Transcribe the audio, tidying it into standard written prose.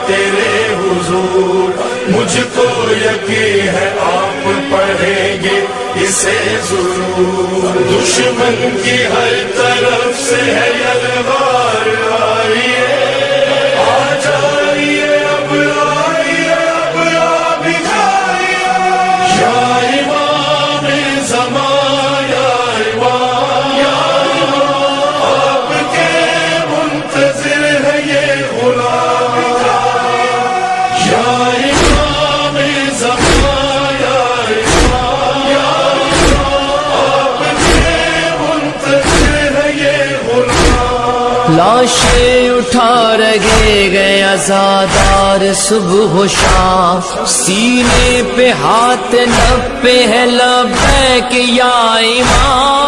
تیرے حضور، مجھ کو یقین ہے آپ پڑھیں گے اسے ضرور۔ دشمن کی ہر طرف سے ہے یلغار، آئیے آ جائیے اب، آئیے اب آ بھی جائیے، یا امام زمان، یا امام آپ کے منتظر ہے یہ غلام، یا امام زمان، یا لاشیں اٹھا رہے گئے عزادار صبح و شام، سینے پہ ہاتھ، لب پہ ہے لبیک یا امام۔